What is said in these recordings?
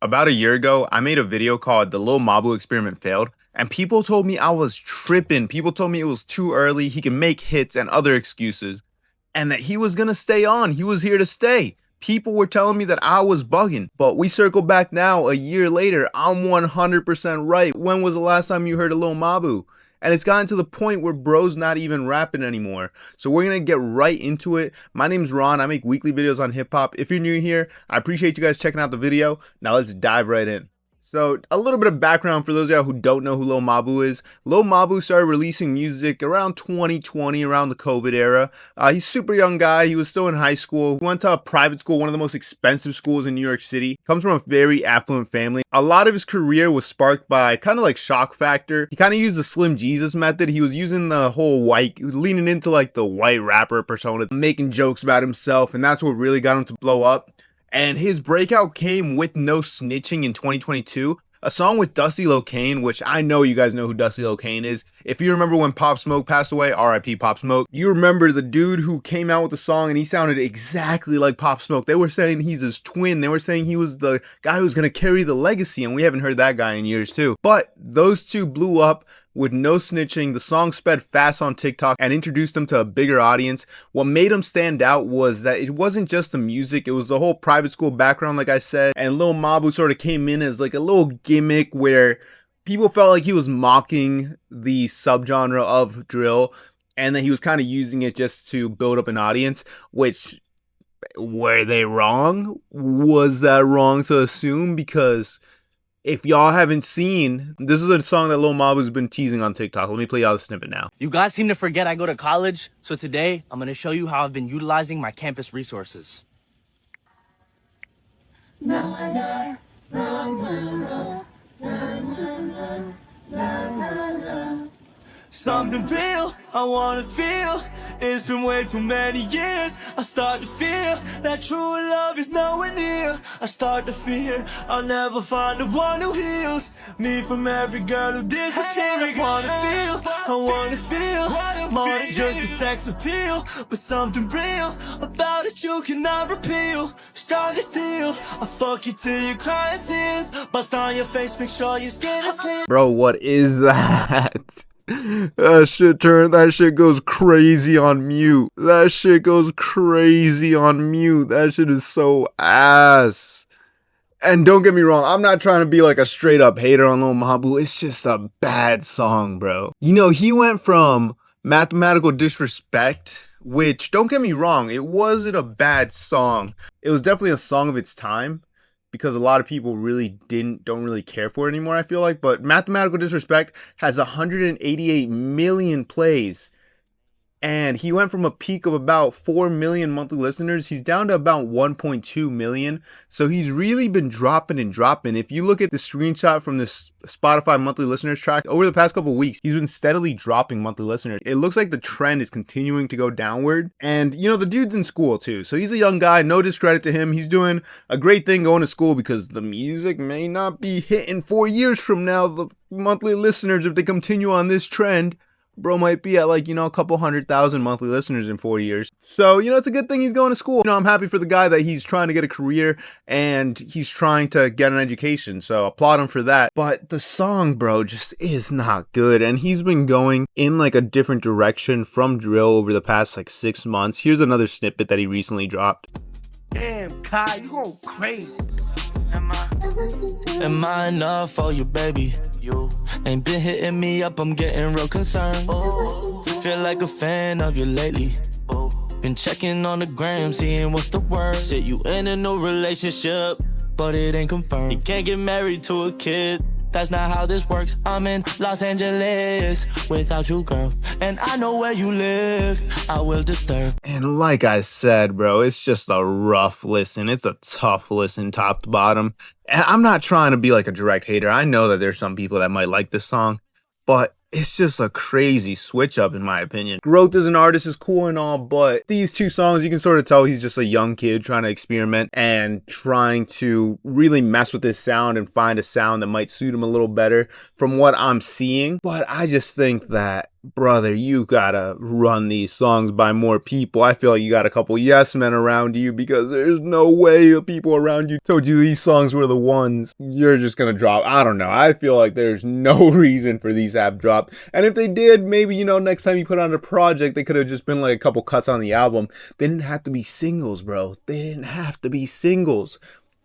About a year ago, I made a video called The Lil Mabu Experiment Failed, and people told me I was tripping. People told me it was too early, he can make hits and other excuses, and that he was gonna stay on. He was here to stay. People were telling me that I was bugging, but we circle back now a year later. I'm 100% right. When was the last time you heard of Lil Mabu? And it's gotten to the point where bro's not even rapping anymore. So we're gonna get right into it. My name's Ron. I make weekly videos on hip hop. If you're new here, I appreciate you guys checking out the video. Now let's dive right in. So a little bit of background for those of y'all who don't know who Lil Mabu is. Lil Mabu started releasing music around 2020, around the COVID era. He's a super young guy. He was still in high school. He went to a private school, one of the most expensive schools in New York City. Comes from a very affluent family. A lot of his career was sparked by kind of like shock factor. He kind of used the Slim Jesus method. He was using the whole leaning into like the white rapper persona, making jokes about himself, and that's what really got him to blow up. And his breakout came with No Snitching in 2022, a song with Dusty Locane, which I know you guys know who Dusty Locane is. If you remember when Pop Smoke passed away, RIP Pop Smoke, you remember the dude who came out with the song and he sounded exactly like Pop Smoke. They were saying he's his twin. They were saying he was the guy who's going to carry the legacy, and we haven't heard that guy in years too. But those two blew up with No Snitching. The song sped fast on TikTok and introduced them to a bigger audience. What made him stand out was that it wasn't just the music, it was the whole private school background, like I said. And Lil Mabu sort of came in as like a little gimmick where people felt like he was mocking the subgenre of drill, and that he was kind of using it just to build up an audience, which, were they wrong? Was that wrong to assume? Because if y'all haven't seen, this is a song that Lil Mabu's been teasing on TikTok. Let me play y'all the snippet now. You guys seem to forget I go to college, so today I'm gonna show you how I've been utilizing my campus resources. Something real, I wanna feel. It's been way too many years. I start to feel that true love is nowhere near. I start to fear I'll never find the one who heals me from every girl who disappeared. I wanna feel more than just a sex appeal, but something real about it you cannot repeal. Strong as steel, I fuck you till you cry tears. Bust on your face, make sure your skin is clear. Bro, what is that? That shit goes crazy on mute. That shit goes crazy on mute. That shit is so ass. And don't get me wrong, I'm not trying to be like a straight up hater on Lil Mabu. It's just a bad song, bro. You know, he went from Mathematical Disrespect, which, don't get me wrong, it wasn't a bad song. It was definitely a song of its time, because a lot of people really don't really care for it anymore, I feel like. But Mathematical Disrespect has 188 million plays. And he went from a peak of about 4 million monthly listeners. He's down to about 1.2 million. So he's really been dropping and dropping. If you look at the screenshot from this Spotify monthly listeners track, over the past couple of weeks, he's been steadily dropping monthly listeners. It looks like the trend is continuing to go downward. And, you know, the dude's in school too. So he's a young guy. No discredit to him. He's doing a great thing going to school, because the music may not be hitting 4 years from now. The monthly listeners, if they continue on this trend, bro might be at like, you know, a couple 100,000 monthly listeners in 4 years. So, you know, it's a good thing he's going to school. You know, I'm happy for the guy that he's trying to get a career and he's trying to get an education. So applaud him for that. But the song, bro, just is not good. And he's been going in like a different direction from drill over the past like 6 months. Here's another snippet that he recently dropped. Damn, Kai, you going crazy. Am I enough for you, baby? You ain't been hitting me up, I'm getting real concerned. Feel like a fan of you lately. Been checking on the gram, seeing what's the word. Shit, you in a new relationship, but it ain't confirmed. You can't get married to a kid, that's not how this works. I'm in Los Angeles without you, girl, and I know where you live. I will disturb. And like I said, bro, it's just a rough listen. It's a tough listen, top to bottom. And I'm not trying to be like a direct hater. I know that there's some people that might like this song, but it's just a crazy switch up in my opinion. Growth as an artist is cool and all, but these two songs, you can sort of tell he's just a young kid trying to experiment and trying to really mess with his sound and find a sound that might suit him a little better from what I'm seeing. But I just think that brother, you gotta run these songs by more people. I feel like you got a couple yes men around you, because there's no way the people around you told you these songs were the ones you're just gonna drop. I don't know. I feel like there's no reason for these to have dropped. And if they did, maybe, next time you put on a project, they could have just been like a couple cuts on the album. They didn't have to be singles, bro. They didn't have to be singles.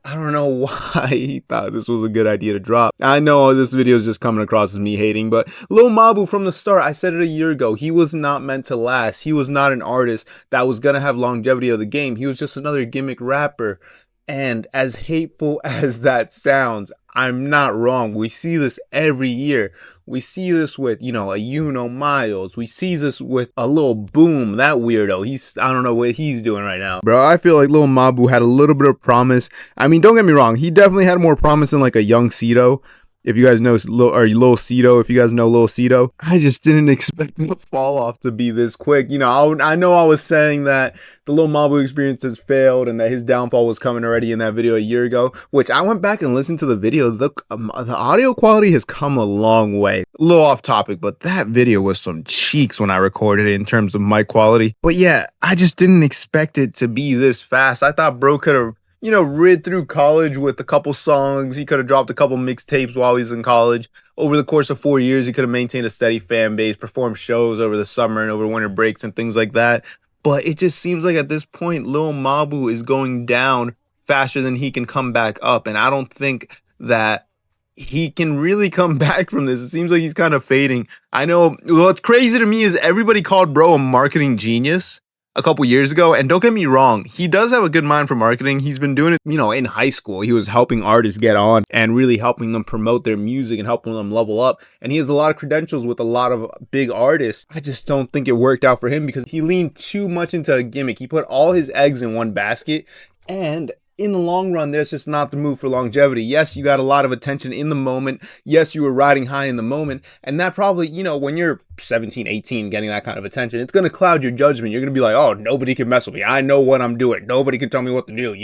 I don't know why he thought this was a good idea to drop. I know this video is just coming across as me hating, but Lil Mabu, from the start, I said it a year ago, he was not meant to last. He was not an artist that was gonna have longevity of the game. He was just another gimmick rapper. And as hateful as that sounds, I'm not wrong. We see this every year. We see this with, a Uno Miles. We see this with a Lil Boom, that weirdo. I don't know what he's doing right now. Bro, I feel like Lil Mabu had a little bit of promise. I mean, don't get me wrong. He definitely had more promise than like a young Cito. If you guys know Lil Cito, if you guys know Lil Cito, I just didn't expect the fall off to be this quick. I know I was saying that the Lil Mabu experience has failed and that his downfall was coming already in that video a year ago, which I went back and listened to the video. The audio quality has come a long way. A little off topic, but that video was some cheeks when I recorded it in terms of mic quality. But yeah, I just didn't expect it to be this fast. I thought bro could have rid through college with a couple songs. He could have dropped a couple mixtapes while he was in college. Over the course of 4 years, he could have maintained a steady fan base, performed shows over the summer and over winter breaks and things like that. But it just seems like at this point, Lil Mabu is going down faster than he can come back up. And I don't think that he can really come back from this. It seems like he's kind of fading. I know what's crazy to me is everybody called bro a marketing genius a couple years ago. And don't get me wrong, he does have a good mind for marketing. He's been doing it, in high school. He was helping artists get on and really helping them promote their music and helping them level up. And he has a lot of credentials with a lot of big artists. I just don't think it worked out for him because he leaned too much into a gimmick. He put all his eggs in one basket, and in the long run, that's just not the move for longevity. Yes, you got a lot of attention in the moment. Yes, you were riding high in the moment. And that probably, when you're 17, 18, getting that kind of attention, it's going to cloud your judgment. You're going to be like, oh, nobody can mess with me. I know what I'm doing. Nobody can tell me what to do.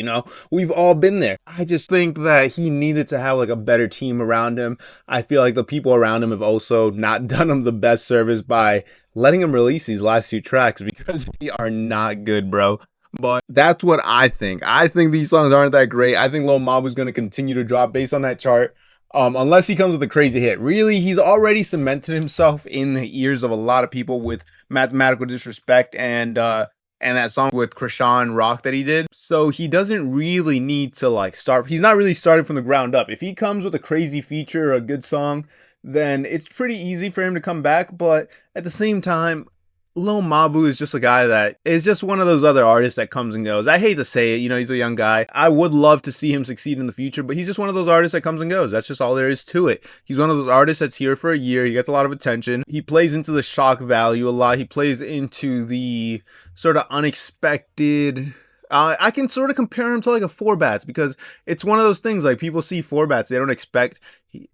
We've all been there. I just think that he needed to have like a better team around him. I feel like the people around him have also not done him the best service by letting him release these last two tracks, because they are not good, bro. But that's what I think. I think these songs aren't that great. I think Lil Mabu's going to continue to drop based on that chart. Unless he comes with a crazy hit. Really, he's already cemented himself in the ears of a lot of people with Mathematical Disrespect and that song with Krishan Rock that he did. So he doesn't really need to start. He's not really starting from the ground up. If he comes with a crazy feature or a good song, then it's pretty easy for him to come back. But at the same time, Lil Mabu is just a guy that is just one of those other artists that comes and goes. I hate to say it, he's a young guy. I would love to see him succeed in the future, but he's just one of those artists that comes and goes. That's just all there is to it. He's one of those artists that's here for a year. He gets a lot of attention. He plays into the shock value a lot. He plays into the sort of unexpected. I can sort of compare him to like a Four Bats, because it's one of those things, like people see Four Bats, they don't expect.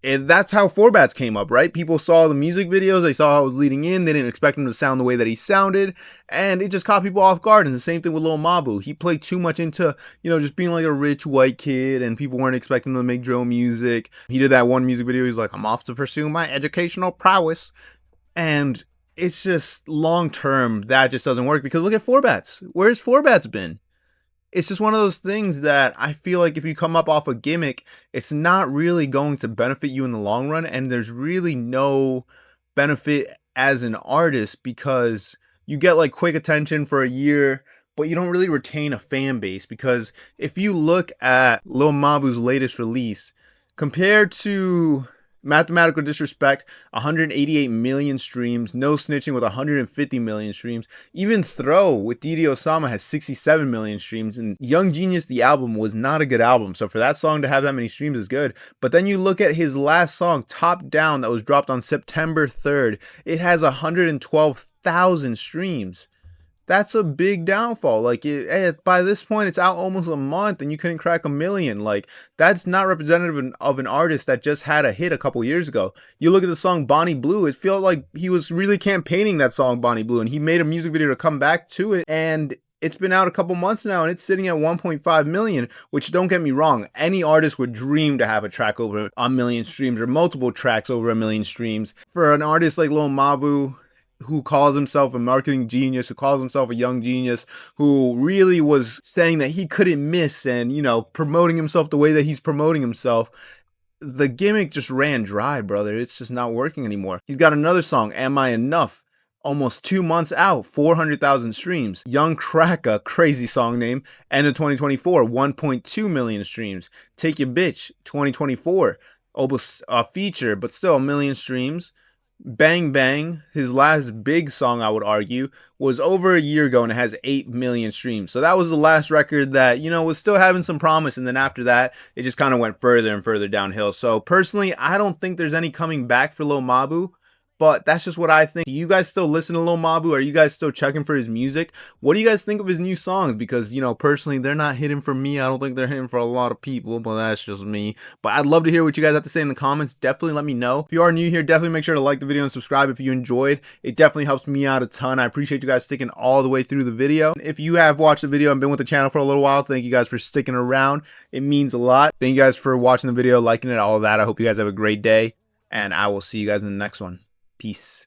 And that's how Four Bats came up, right? People saw the music videos, they saw how it was leading in, they didn't expect him to sound the way that he sounded, and it just caught people off guard. And the same thing with Lil Mabu. He played too much into, just being like a rich white kid, and people weren't expecting him to make drill music. He did that one music video, he's like, I'm off to pursue my educational prowess. And it's just long term, that just doesn't work, because look at Four Bats. Where's Four Bats been? It's just one of those things that I feel like if you come up off a gimmick, it's not really going to benefit you in the long run. And there's really no benefit as an artist, because you get like quick attention for a year, but you don't really retain a fan base. Because if you look at Lil Mabu's latest release, compared to Mathematical Disrespect, 188 million streams. No Snitching with 150 million streams. Even Throw with Didi Osama has 67 million streams. And Young Genius, the album, was not a good album. So for that song to have that many streams is good. But then you look at his last song, Top Down, that was dropped on September 3rd. It has 112,000 streams. That's a big downfall. By this point, it's out almost a month and you couldn't crack 1 million. That's not representative of an artist that just had a hit a couple years ago. You look at the song Bonnie Blue, it felt like he was really campaigning that song Bonnie Blue, and he made a music video to come back to it. And it's been out a couple months now and it's sitting at 1.5 million, which, don't get me wrong, any artist would dream to have a track over 1 million streams or multiple tracks over 1 million streams. For an artist like Lil Mabu, who calls himself a marketing genius, who calls himself a young genius, who really was saying that he couldn't miss and, promoting himself the way that he's promoting himself. The gimmick just ran dry, brother. It's just not working anymore. He's got another song, Am I Enough? Almost 2 months out, 400,000 streams. Young Cracka, crazy song name, end of 2024, 1.2 million streams. Take Your Bitch, 2024, almost a feature, but still a million streams. Bang Bang, his last big song, I would argue, was over a year ago and it has 8 million streams. So that was the last record that, was still having some promise. And then after that, it just kind of went further and further downhill. So personally, I don't think there's any coming back for Lil Mabu. But that's just what I think. Do you guys still listen to Lil Mabu? Are you guys still checking for his music? What do you guys think of his new songs? Because, personally, they're not hitting for me. I don't think they're hitting for a lot of people, but that's just me. But I'd love to hear what you guys have to say in the comments. Definitely let me know. If you are new here, definitely make sure to like the video and subscribe if you enjoyed. It definitely helps me out a ton. I appreciate you guys sticking all the way through the video. If you have watched the video and been with the channel for a little while, thank you guys for sticking around. It means a lot. Thank you guys for watching the video, liking it, all of that. I hope you guys have a great day, and I will see you guys in the next one. Peace.